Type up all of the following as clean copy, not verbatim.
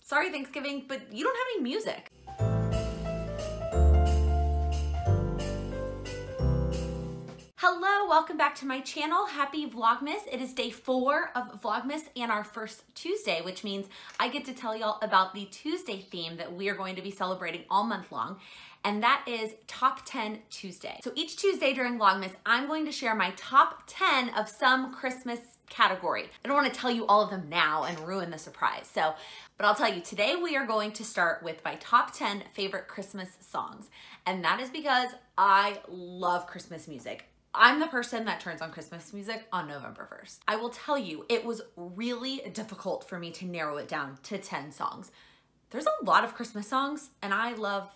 Sorry, Thanksgiving, but you don't have any music. Hello, welcome back to my channel. Happy Vlogmas. It is day 4 of Vlogmas and our first Tuesday, which means I get to tell y'all about the Tuesday theme that we are going to be celebrating all month long, and that is Top 10 Tuesday. So each Tuesday during Vlogmas, I'm going to share my top 10 of some Christmas category. I don't want to tell you all of them now and ruin the surprise. But I'll tell you, today we are going to start with my top 10 favorite Christmas songs. And that is because I love Christmas music. I'm the person that turns on Christmas music on November 1st. I will tell you, it was really difficult for me to narrow it down to 10 songs. There's a lot of Christmas songs and I love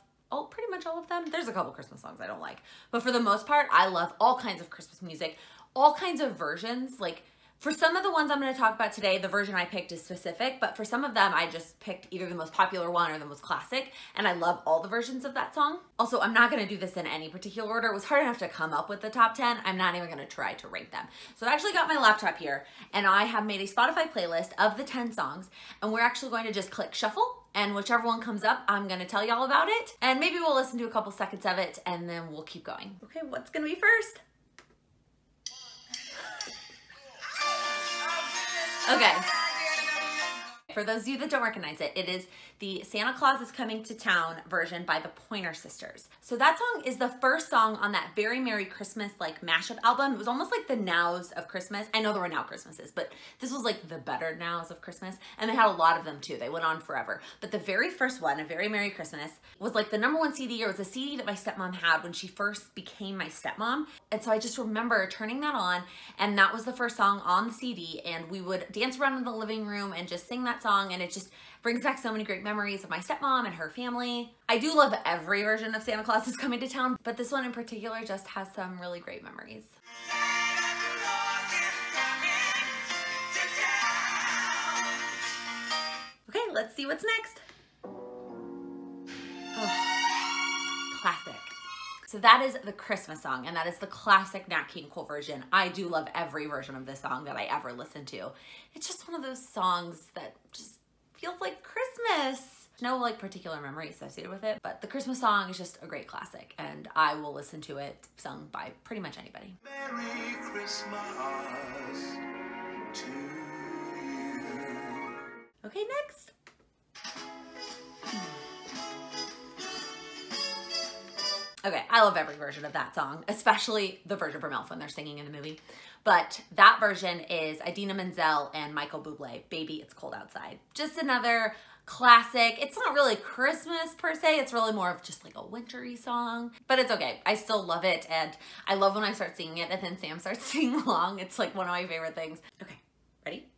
pretty much all of them. There's a couple Christmas songs I don't like, but for the most part, I love all kinds of Christmas music, all kinds of versions. Like for some of the ones I'm gonna talk about today, the version I picked is specific, but for some of them, I just picked either the most popular one or the most classic, and I love all the versions of that song. Also, I'm not gonna do this in any particular order. It was hard enough to come up with the top 10. I'm not even gonna try to rank them. So I actually got my laptop here, and I have made a Spotify playlist of the 10 songs, and we're actually going to just click shuffle, and whichever one comes up, I'm gonna tell y'all about it, and maybe we'll listen to a couple seconds of it, and then we'll keep going. Okay, what's gonna be first? Okay. For those of you that don't recognize it, it is the Santa Claus is Coming to Town version by the Pointer Sisters. So that song is the first song on that Very Merry Christmas like mashup album. It was almost like the Nows of Christmas. I know there were Now Christmases, but this was like the better Nows of Christmas. And they had a lot of them too. They went on forever. But the very first one, A Very Merry Christmas, was like the #1 CD, or it was a CD that my stepmom had when she first became my stepmom. And so I just remember turning that on, and that was the first song on the CD, and we would dance around in the living room and just sing that song, and it just brings back so many great memories of my stepmom and her family. I do love every version of Santa Claus is Coming to Town, but this one in particular just has some really great memories. Okay, let's see what's next. Oh, classic. So that is the Christmas song, and that is the classic Nat King Cole version. I do love every version of this song that I ever listened to. It's just one of those songs that just feels like Christmas. No like particular memory associated with it, but the Christmas song is just a great classic, and I will listen to it sung by pretty much anybody. Merry Christmas to you. Okay, next. Okay, I love every version of that song, especially the version from Elf when they're singing in the movie. But that version is Idina Menzel and Michael Bublé, Baby It's Cold Outside. Just another classic. It's not really Christmas per se, it's really more of just like a wintry song, but it's okay. I still love it, and I love when I start singing it and then Sam starts singing along. It's like one of my favorite things. Okay, ready?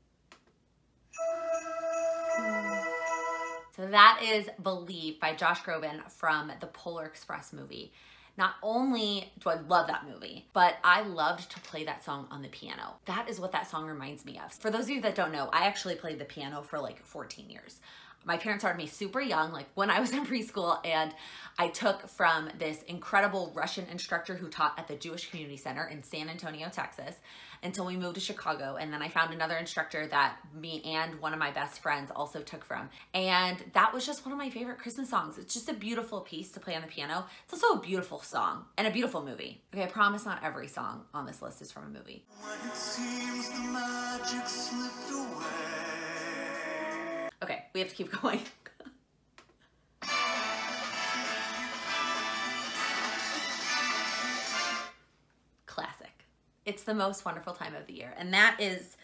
So that is Believe by Josh Groban from the Polar Express movie. Not only do I love that movie, but I loved to play that song on the piano. That is what that song reminds me of. For those of you that don't know, I actually played the piano for like 14 years. My parents started me super young, like when I was in preschool, and I took from this incredible Russian instructor who taught at the Jewish Community Center in San Antonio, Texas, until we moved to Chicago. And then I found another instructor that me and one of my best friends also took from. And that was just one of my favorite Christmas songs. It's just a beautiful piece to play on the piano. It's also a beautiful song and a beautiful movie. Okay, I promise not every song on this list is from a movie. When it seems the magic slipped away. Okay, we have to keep going. Classic. It's the most wonderful time of the year, and that is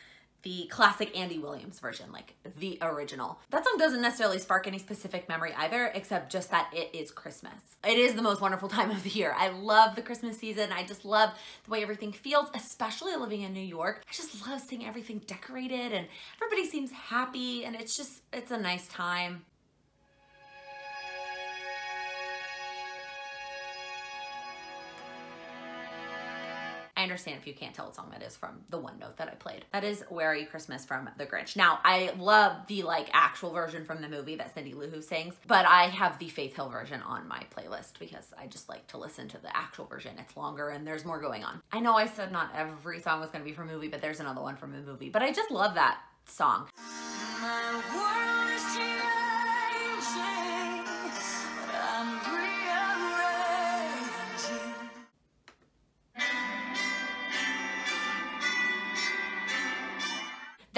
the classic Andy Williams version, like the original. That song doesn't necessarily spark any specific memory either, except just that it is Christmas. It is the most wonderful time of the year. I love the Christmas season. I just love the way everything feels, especially living in New York. I just love seeing everything decorated and everybody seems happy, and it's a nice time. I understand if you can't tell what song that is from the one note that I played. That is Where Are You Christmas from The Grinch. Now, I love the like actual version from the movie that Cindy Lou Who sings, but I have the Faith Hill version on my playlist because I just like to listen to the actual version. It's longer and there's more going on. I know I said not every song was gonna be from a movie, but there's another one from a movie, but I just love that song. My world is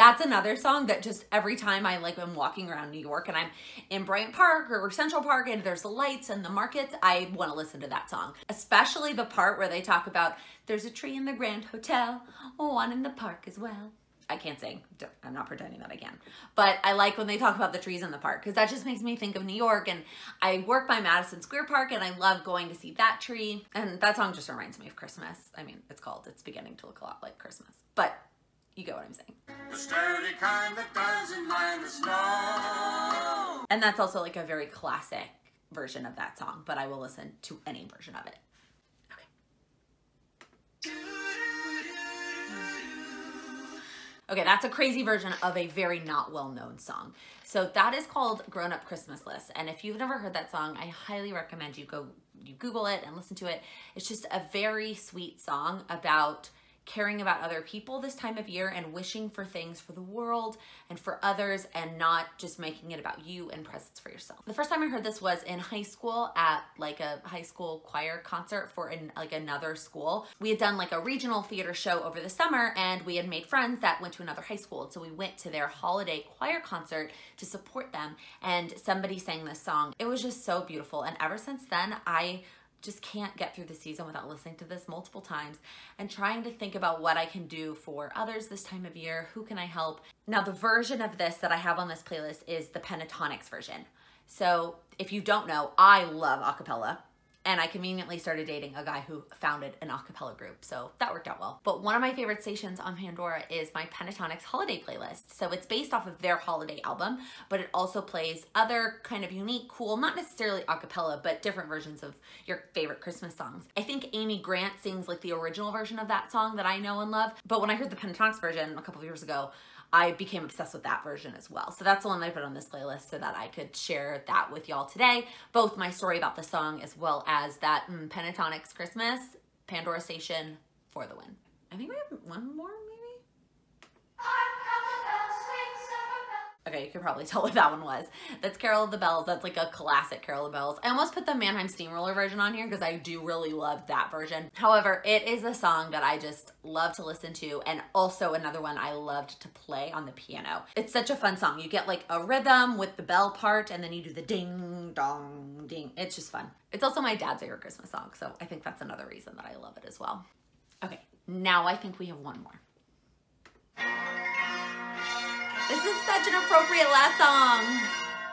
that's another song that just every time I like am walking around New York and I'm in Bryant Park or Central Park and there's the lights and the markets, I want to listen to that song. Especially the part where they talk about there's a tree in the Grand Hotel, one in the park as well. I can't sing. I'm not pretending that I can. But I like when they talk about the trees in the park because that just makes me think of New York. And I work by Madison Square Park and I love going to see that tree. And that song just reminds me of Christmas. I mean, it's beginning to look a lot like Christmas. But you get what I'm saying. The sturdy kind that doesn't mind the snow. And that's also like a very classic version of that song. But I will listen to any version of it. Okay, that's a crazy version of a very not well-known song. So that is called Grown Up Christmas List. And if you've never heard that song, I highly recommend you Google it and listen to it. It's just a very sweet song about caring about other people this time of year and wishing for things for the world and for others and not just making it about you and presents for yourself. The first time I heard this was in high school at like a high school choir concert for like another school. We had done like a regional theater show over the summer and we had made friends that went to another high school. So we went to their holiday choir concert to support them and somebody sang this song. It was just so beautiful. And ever since then, I just can't get through the season without listening to this multiple times and trying to think about what I can do for others this time of year. Who can I help? Now, the version of this that I have on this playlist is the Pentatonics version. So if you don't know, I love acapella. And I conveniently started dating a guy who founded an a cappella group, so that worked out well. But one of my favorite stations on Pandora is my Pentatonics holiday playlist. So it's based off of their holiday album, but it also plays other kind of unique, cool, not necessarily a cappella, but different versions of your favorite Christmas songs. I think Amy Grant sings like the original version of that song that I know and love, but when I heard the Pentatonics version a couple of years ago, I became obsessed with that version as well. So that's the one I put on this playlist so that I could share that with y'all today. Both my story about the song as well as that Pentatonics Christmas Pandora station for the win. I think we have one more maybe? Okay, you could probably tell what that one was. That's Carol of the Bells. That's like a classic Carol of the Bells. I almost put the Mannheim Steamroller version on here because I do really love that version. However, it is a song that I just love to listen to, and also another one I loved to play on the piano. It's such a fun song. You get like a rhythm with the bell part and then you do the ding, dong, ding. It's just fun. It's also my dad's favorite Christmas song, so I think that's another reason that I love it as well. Okay, now I think we have one more. This is such an appropriate last song.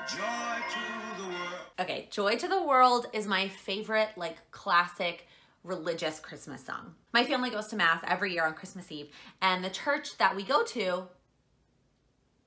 Joy to the world. Okay, Joy to the World is my favorite like classic religious Christmas song. My family goes to Mass every year on Christmas Eve, and the church that we go to,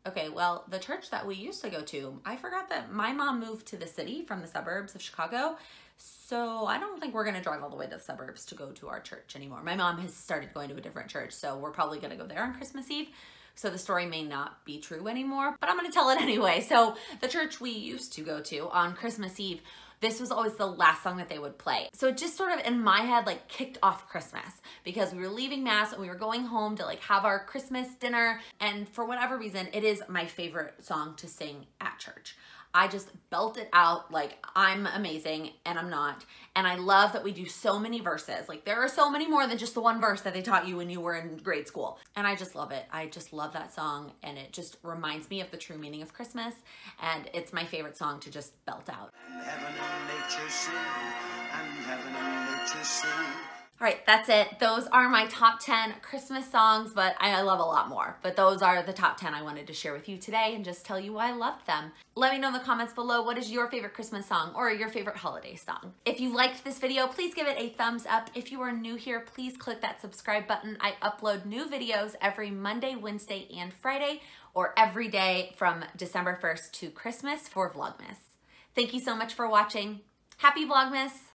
the church that we used to go to, I forgot that my mom moved to the city from the suburbs of Chicago, so I don't think we're gonna drive all the way to the suburbs to go to our church anymore. My mom has started going to a different church, so we're probably gonna go there on Christmas Eve. So the story may not be true anymore, but I'm gonna tell it anyway. So the church we used to go to on Christmas Eve, this was always the last song that they would play. So it just sort of in my head like kicked off Christmas because we were leaving Mass and we were going home to like have our Christmas dinner. And for whatever reason, it is my favorite song to sing at church. I just belt it out like I'm amazing and I'm not. And I love that we do so many verses. Like there are so many more than just the one verse that they taught you when you were in grade school. And I just love it. I just love that song and it just reminds me of the true meaning of Christmas. And it's my favorite song to just belt out. Heaven and nature sing, and heaven and nature sing. All right, that's it. Those are my top 10 Christmas songs, but I love a lot more. But those are the top 10 I wanted to share with you today and just tell you why I loved them. Let me know in the comments below what is your favorite Christmas song or your favorite holiday song. If you liked this video, please give it a thumbs up. If you are new here, please click that subscribe button. I upload new videos every Monday, Wednesday, and Friday, or every day from December 1st to Christmas for Vlogmas. Thank you so much for watching. Happy Vlogmas!